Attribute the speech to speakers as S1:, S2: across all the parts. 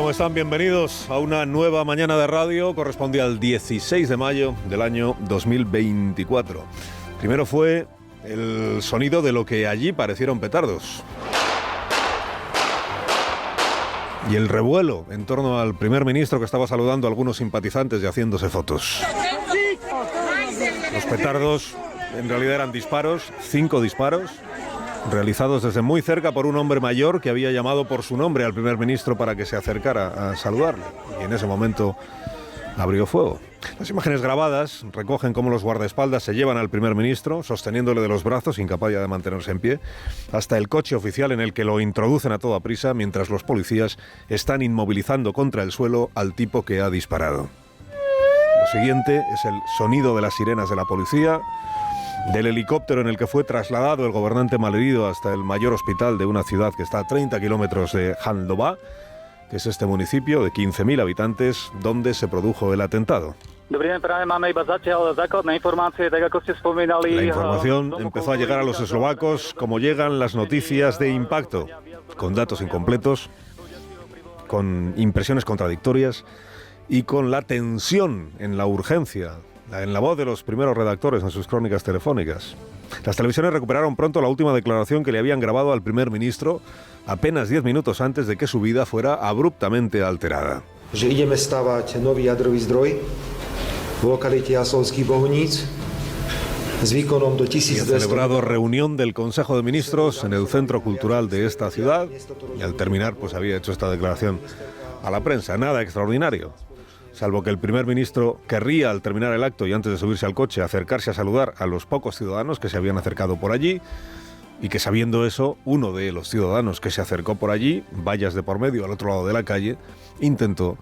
S1: ¿Cómo están? Bienvenidos a una nueva mañana de radio. Corresponde al 16 de mayo del año 2024. Primero fue el sonido de lo que allí parecieron petardos. Y el revuelo en torno al primer ministro que estaba saludando a algunos simpatizantes y haciéndose fotos. Los petardos en realidad eran disparos, 5 disparos, realizados desde muy cerca por un hombre mayor que había llamado por su nombre al primer ministro para que se acercara a saludarle. Y en ese momento abrió fuego. Las imágenes grabadas recogen cómo los guardaespaldas se llevan al primer ministro, sosteniéndole de los brazos, incapaz ya de mantenerse en pie, hasta el coche oficial en el que lo introducen a toda prisa, mientras los policías están inmovilizando contra el suelo al tipo que ha disparado. Lo siguiente es el sonido de las sirenas de la policía, del helicóptero en el que fue trasladado el gobernante malherido hasta el mayor hospital de una ciudad que está a 30 kilómetros de Handova, que es este municipio de 15.000 habitantes donde se produjo el atentado. La información empezó a llegar a los eslovacos como llegan las noticias de impacto, con datos incompletos, con impresiones contradictorias y con la tensión en la urgencia, en la voz de los primeros redactores en sus crónicas telefónicas. Las televisiones recuperaron pronto la última declaración que le habían grabado al primer ministro apenas 10 minutos antes de que su vida fuera abruptamente alterada. Y ha celebrado reunión del Consejo de Ministros en el Centro Cultural de esta ciudad y al terminar pues había hecho esta declaración a la prensa. Nada extraordinario, salvo que el primer ministro querría al terminar el acto y antes de subirse al coche acercarse a saludar a los pocos ciudadanos que se habían acercado por allí y que sabiendo eso, uno de los ciudadanos que se acercó por allí, vallas de por medio al otro lado de la calle, intentó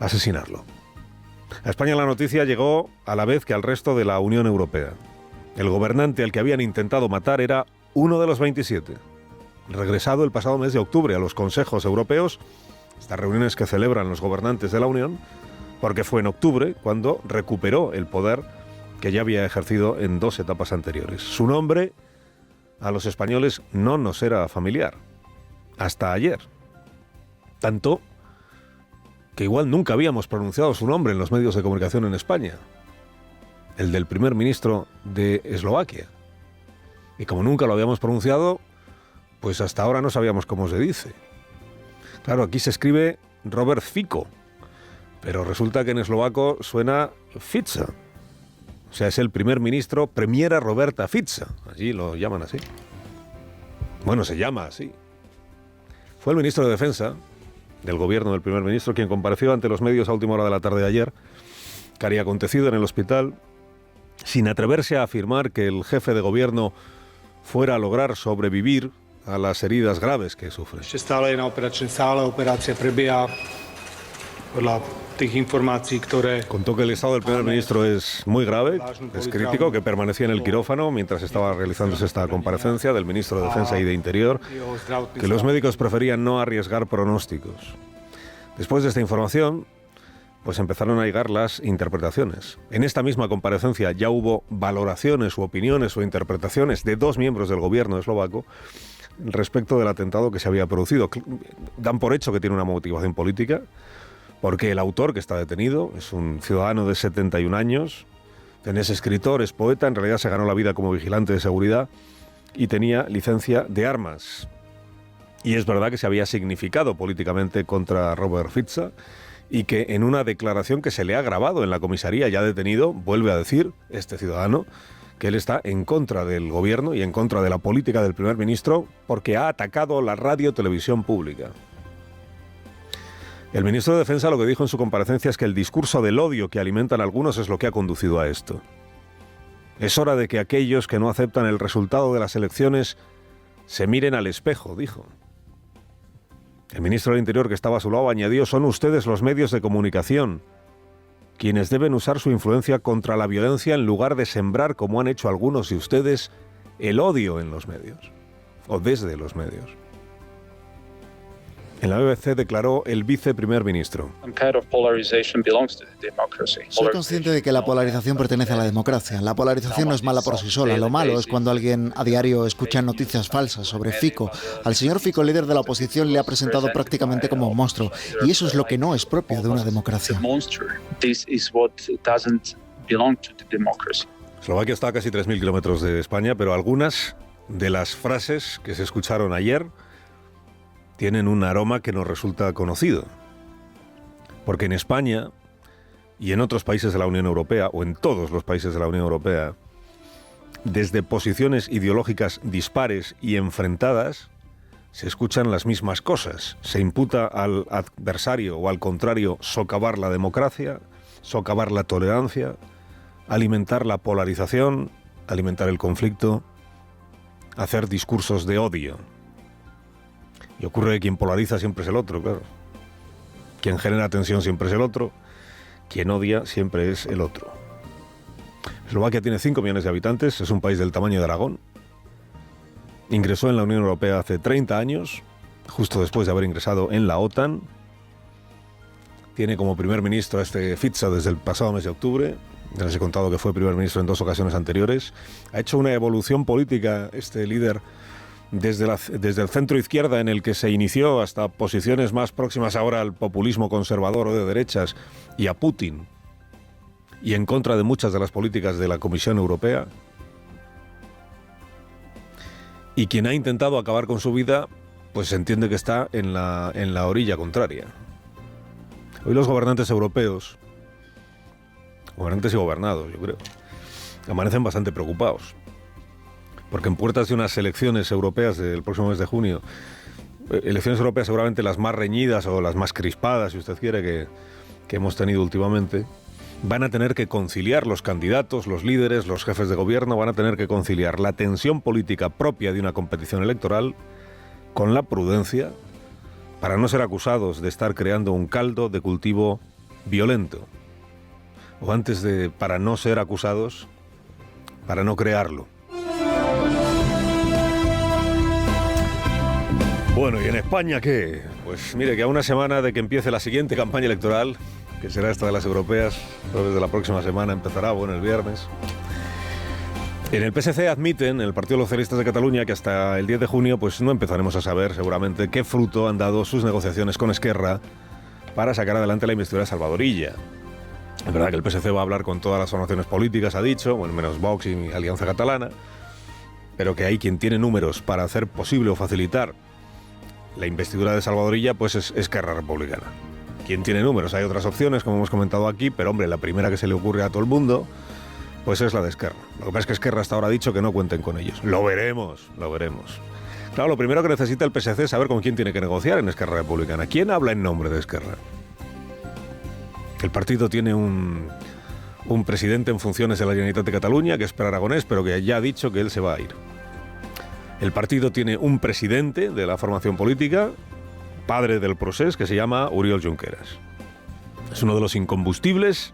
S1: asesinarlo. A España la noticia llegó a la vez que al resto de la Unión Europea. El gobernante al que habían intentado matar era uno de los 27, regresado el pasado mes de octubre a los consejos europeos, estas reuniones que celebran los gobernantes de la Unión, porque fue en octubre cuando recuperó el poder que ya había ejercido en 2 etapas anteriores. Su nombre a los españoles no nos era familiar, hasta ayer. Tanto que igual nunca habíamos pronunciado su nombre en los medios de comunicación en España, el del primer ministro de Eslovaquia. Y como nunca lo habíamos pronunciado, pues hasta ahora no sabíamos cómo se dice. Claro, aquí se escribe Robert Fico, pero resulta que en eslovaco suena Fica. O sea, es el primer ministro, premiera Roberta Fica. Allí lo llaman así. Bueno, se llama así. Fue el ministro de Defensa del gobierno del primer ministro quien compareció ante los medios a última hora de la tarde de ayer, que haría acontecido en el hospital, sin atreverse a afirmar que el jefe de gobierno fuera a lograr sobrevivir a las heridas graves que sufre. Contó que el estado del primer ministro es muy grave, es crítico, que permanecía en el quirófano mientras estaba realizándose esta comparecencia del ministro de Defensa y de Interior, que los médicos preferían no arriesgar pronósticos. Después de esta información, pues empezaron a llegar las interpretaciones. En esta misma comparecencia ya hubo valoraciones u opiniones o interpretaciones de 2 miembros del gobierno eslovaco respecto del atentado que se había producido. Dan por hecho que tiene una motivación política, porque el autor que está detenido es un ciudadano de 71 años, es escritor, es poeta, en realidad se ganó la vida como vigilante de seguridad y tenía licencia de armas. Y es verdad que se había significado políticamente contra Robert Fica y que en una declaración que se le ha grabado en la comisaría ya detenido, vuelve a decir este ciudadano que él está en contra del gobierno y en contra de la política del primer ministro porque ha atacado la radio-televisión pública. El ministro de Defensa lo que dijo en su comparecencia es que el discurso del odio que alimentan algunos es lo que ha conducido a esto. Es hora de que aquellos que no aceptan el resultado de las elecciones se miren al espejo, dijo. El ministro del Interior que estaba a su lado añadió: son ustedes los medios de comunicación quienes deben usar su influencia contra la violencia en lugar de sembrar, como han hecho algunos de ustedes, el odio en los medios o desde los medios. En la BBC declaró el viceprimer ministro.
S2: Soy consciente de que la polarización pertenece a la democracia. La polarización no es mala por sí sola. Lo malo es cuando alguien a diario escucha noticias falsas sobre Fico. Al señor Fico, líder de la oposición, le ha presentado prácticamente como un monstruo. Y eso es lo que no es propio de una democracia.
S1: Eslovaquia está a casi 3.000 kilómetros de España, pero algunas de las frases que se escucharon ayer tienen un aroma que nos resulta conocido. Porque en España y en otros países de la Unión Europea, o en todos los países de la Unión Europea, desde posiciones ideológicas dispares y enfrentadas, se escuchan las mismas cosas. Se imputa al adversario o al contrario socavar la democracia, socavar la tolerancia, alimentar la polarización, alimentar el conflicto, hacer discursos de odio. Y ocurre que quien polariza siempre es el otro, claro. Quien genera tensión siempre es el otro. Quien odia siempre es el otro. Eslovaquia tiene 5 millones de habitantes, es un país del tamaño de Aragón. Ingresó en la Unión Europea hace 30 años, justo después de haber ingresado en la OTAN. Tiene como primer ministro a este Fico desde el pasado mes de octubre. Ya les he contado que fue primer ministro en 2 ocasiones anteriores. Ha hecho una evolución política este líder desde el centro izquierda, en el que se inició, hasta posiciones más próximas ahora al populismo conservador o de derechas y a Putin, y en contra de muchas de las políticas de la Comisión Europea. Y quien ha intentado acabar con su vida, pues se entiende que está en la orilla contraria. Hoy los gobernantes europeos, gobernantes y gobernados, yo creo, amanecen bastante preocupados. Porque en puertas de unas elecciones europeas del próximo mes de junio, elecciones europeas seguramente las más reñidas o las más crispadas, si usted quiere, que hemos tenido últimamente, van a tener que conciliar los candidatos, los líderes, los jefes de gobierno, van a tener que conciliar la tensión política propia de una competición electoral con la prudencia para no ser acusados de estar creando un caldo de cultivo violento. O para no ser acusados, para no crearlo. Bueno, ¿y en España qué? Pues mire, que a una semana de que empiece la siguiente campaña electoral, que será esta de las europeas, desde la próxima semana empezará, el viernes. En el PSC admiten, el Partido de los Socialistas de Cataluña, que hasta el 10 de junio pues no empezaremos a saber seguramente qué fruto han dado sus negociaciones con Esquerra para sacar adelante la investidura de Salvador Illa. Es verdad que el PSC va a hablar con todas las formaciones políticas, ha dicho, menos Vox y Alianza Catalana, pero que hay quien tiene números para hacer posible o facilitar la investidura de Salvador Illa, pues es Esquerra Republicana. ¿Quién tiene números? Hay otras opciones, como hemos comentado aquí, pero hombre, la primera que se le ocurre a todo el mundo, pues es la de Esquerra. Lo que pasa es que Esquerra hasta ahora ha dicho que no cuenten con ellos. Lo veremos. Claro, lo primero que necesita el PSC es saber con quién tiene que negociar en Esquerra Republicana. ¿Quién habla en nombre de Esquerra? El partido tiene un presidente en funciones de la Generalitat de Cataluña, que es Pere Aragonès, pero que ya ha dicho que él se va a ir. El partido tiene un presidente de la formación política, padre del procés, que se llama Oriol Junqueras. Es uno de los incombustibles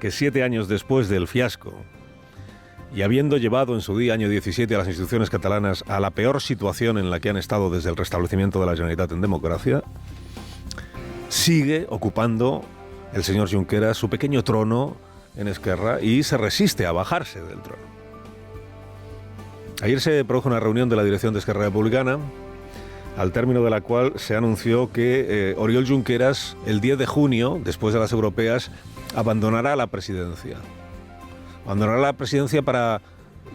S1: que 7 años después del fiasco, y habiendo llevado en su día, año 17, a las instituciones catalanas a la peor situación en la que han estado desde el restablecimiento de la Generalitat en democracia, sigue ocupando el señor Junqueras su pequeño trono en Esquerra y se resiste a bajarse del trono. Ayer se produjo una reunión de la dirección de Esquerra Republicana, al término de la cual se anunció que Oriol Junqueras, el 10 de junio, después de las europeas, abandonará la presidencia. Abandonará la presidencia para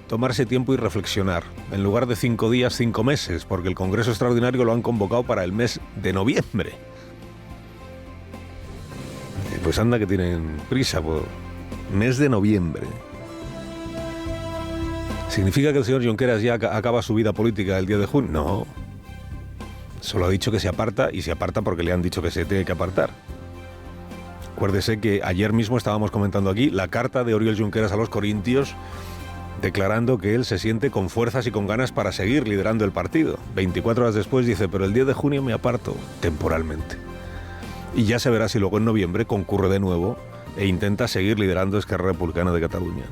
S1: tomarse tiempo y reflexionar. En lugar de 5 días, 5 meses, porque el Congreso Extraordinario lo han convocado para el mes de noviembre. Pues anda que tienen prisa por mes de noviembre. ¿Significa que el señor Junqueras ya acaba su vida política el 10 de junio? No. Solo ha dicho que se aparta, y se aparta porque le han dicho que se tiene que apartar. Acuérdese que ayer mismo estábamos comentando aquí la carta de Oriol Junqueras a los corintios, declarando que él se siente con fuerzas y con ganas para seguir liderando el partido. 24 horas después dice, pero el 10 de junio me aparto temporalmente. Y ya se verá si luego en noviembre concurre de nuevo e intenta seguir liderando Esquerra Republicana de Cataluña.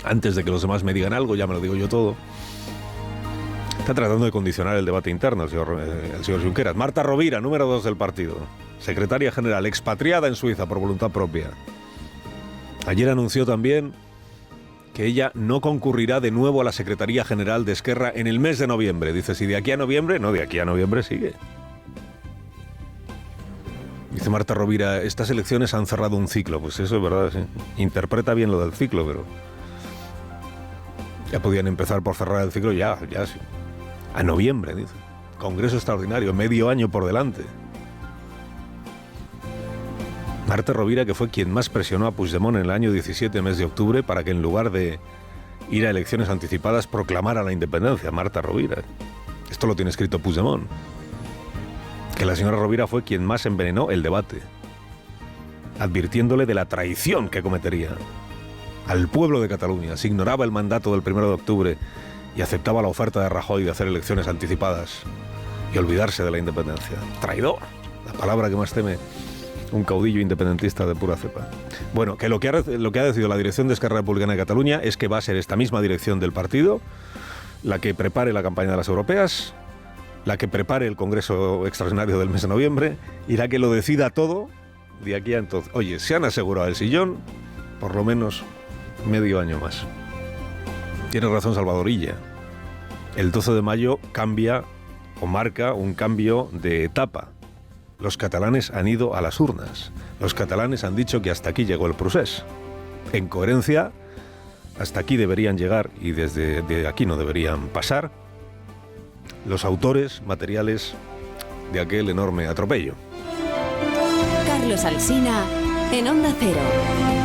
S1: Antes de que los demás me digan algo, ya me lo digo yo todo. Está tratando de condicionar el debate interno el señor Junqueras. Marta Rovira, número 2 del partido, secretaria general, expatriada en Suiza por voluntad propia. Ayer anunció también que ella no concurrirá de nuevo a la Secretaría General de Esquerra en el mes de noviembre. Dice, si de aquí a noviembre, no, de aquí a noviembre sigue. Dice Marta Rovira, estas elecciones han cerrado un ciclo. Pues eso es verdad, sí. Interpreta bien lo del ciclo, pero ya podían empezar por cerrar el ciclo ya sí. A noviembre, dice. Congreso extraordinario, medio año por delante. Marta Rovira, que fue quien más presionó a Puigdemont en el año 17, mes de octubre, para que en lugar de ir a elecciones anticipadas proclamara la independencia. Marta Rovira. Esto lo tiene escrito Puigdemont. Que la señora Rovira fue quien más envenenó el debate, advirtiéndole de la traición que cometería al pueblo de Cataluña si ignoraba el mandato del 1 de octubre y aceptaba la oferta de Rajoy de hacer elecciones anticipadas y olvidarse de la independencia. Traidor, la palabra que más teme un caudillo independentista de pura cepa. Bueno, que lo que ha decidido la dirección de Esquerra Republicana de Cataluña es que va a ser esta misma dirección del partido la que prepare la campaña de las europeas, la que prepare el Congreso extraordinario del mes de noviembre y la que lo decida todo de aquí a entonces. Oye, se han asegurado el sillón por lo menos medio año más. Tiene razón Salvadorilla. El 12 de mayo cambia o marca un cambio de etapa. Los catalanes han ido a las urnas. Los catalanes han dicho que hasta aquí llegó el procés. En coherencia, hasta aquí deberían llegar y desde aquí no deberían pasar los autores materiales de aquel enorme atropello.
S3: Carlos Alsina, en Onda Cero.